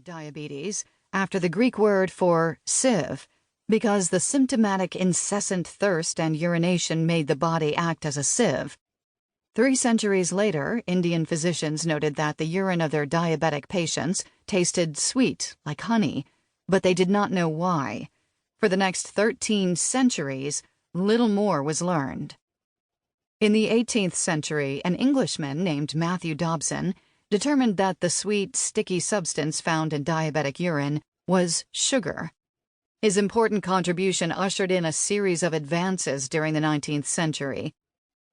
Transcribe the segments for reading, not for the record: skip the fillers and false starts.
diabetes after the Greek word for sieve, because the symptomatic incessant thirst and urination made the body act as a sieve. 3 centuries later, Indian physicians noted that the urine of their diabetic patients tasted sweet, like honey, but they did not know why. For the next 13 centuries, little more was learned. In the 18th century, an Englishman named Matthew Dobson determined that the sweet, sticky substance found in diabetic urine was sugar. His important contribution ushered in a series of advances during the 19th century.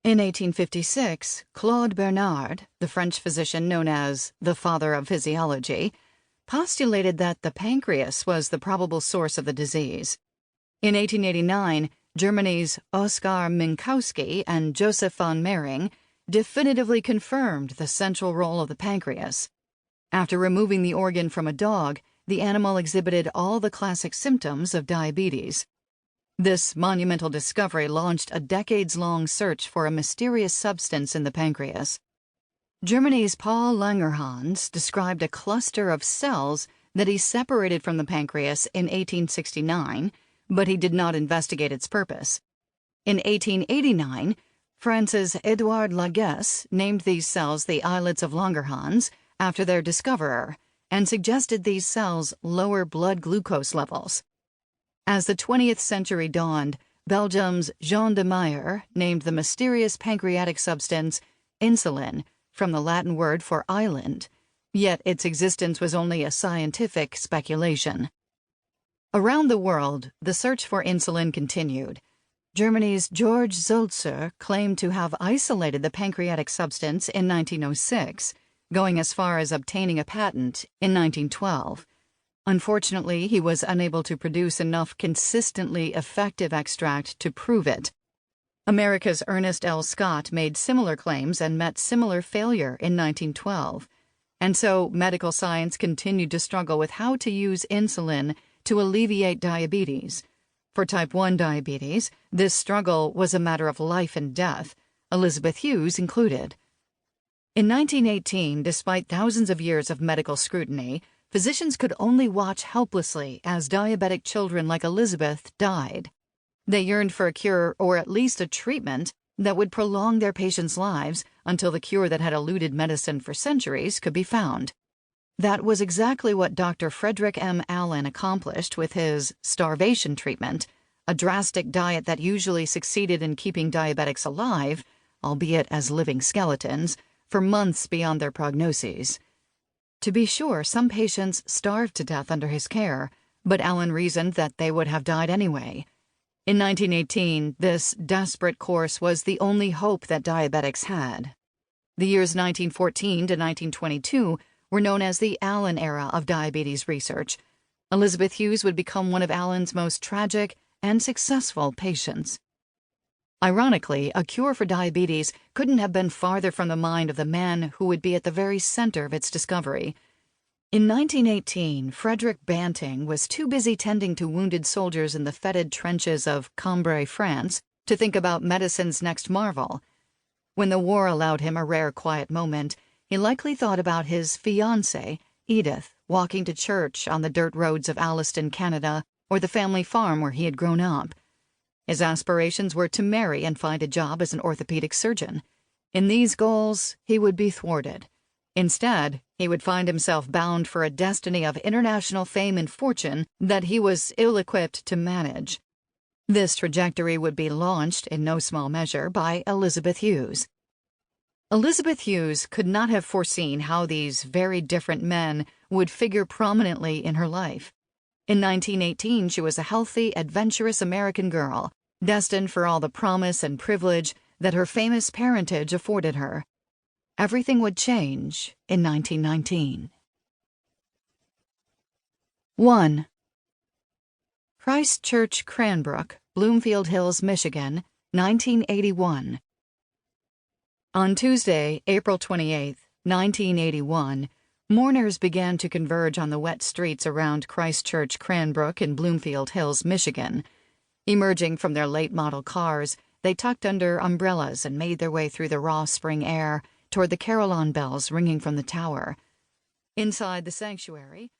In 1856, Claude Bernard, the French physician known as the father of physiology, postulated that the pancreas was the probable source of the disease. In 1889, Germany's Oskar Minkowski and Joseph von Mering definitively confirmed the central role of the pancreas. After removing the organ from a dog, the animal exhibited all the classic symptoms of diabetes. This monumental discovery launched a decades-long search for a mysterious substance in the pancreas. Germany's Paul Langerhans described a cluster of cells that he separated from the pancreas in 1869, but he did not investigate its purpose. In 1889, France's Édouard Laguesse named these cells the islets of Langerhans after their discoverer, and suggested these cells lower blood glucose levels. As the 20th century dawned, Belgium's Jean de Meyer named the mysterious pancreatic substance insulin, from the Latin word for island, yet its existence was only a scientific speculation. Around the world, the search for insulin continued. Germany's Georg Sulzer claimed to have isolated the pancreatic substance in 1906, going as far as obtaining a patent in 1912. Unfortunately, he was unable to produce enough consistently effective extract to prove it. America's Ernest L. Scott made similar claims and met similar failure in 1912. And so medical science continued to struggle with how to use insulin to alleviate diabetes. For type 1 diabetes, this struggle was a matter of life and death, Elizabeth Hughes included. In 1918, despite thousands of years of medical scrutiny, physicians could only watch helplessly as diabetic children like Elizabeth died. They yearned for a cure, or at least a treatment, that would prolong their patients' lives until the cure that had eluded medicine for centuries could be found. That was exactly what Dr. Frederick M. Allen accomplished with his starvation treatment, a drastic diet that usually succeeded in keeping diabetics alive, albeit as living skeletons, for months beyond their prognoses. To be sure, some patients starved to death under his care, but Allen reasoned that they would have died anyway. In 1918, this desperate course was the only hope that diabetics had. The years 1914 to 1922 were known as the Allen era of diabetes research. Elizabeth Hughes would become one of Allen's most tragic and successful patients. Ironically, a cure for diabetes couldn't have been farther from the mind of the man who would be at the very center of its discovery. In 1918, Frederick Banting was too busy tending to wounded soldiers in the fetid trenches of Cambrai, France, to think about medicine's next marvel. When the war allowed him a rare quiet moment, he likely thought about his fiancée, Edith, walking to church on the dirt roads of Alliston, Canada, or the family farm where he had grown up. His aspirations were to marry and find a job as an orthopedic surgeon. In these goals, he would be thwarted. Instead, he would find himself bound for a destiny of international fame and fortune that he was ill-equipped to manage. This trajectory would be launched, in no small measure, by Elizabeth Hughes. Elizabeth Hughes could not have foreseen how these very different men would figure prominently in her life. In 1918, she was a healthy, adventurous American girl, destined for all the promise and privilege that her famous parentage afforded her. Everything would change in 1919. 1. Christchurch, Cranbrook, Bloomfield Hills, Michigan, 1981. On Tuesday, April 28, 1981, mourners began to converge on the wet streets around Christchurch, Cranbrook in Bloomfield Hills, Michigan. Emerging from their late-model cars, they tucked under umbrellas and made their way through the raw spring air toward the carillon bells ringing from the tower. Inside the sanctuary,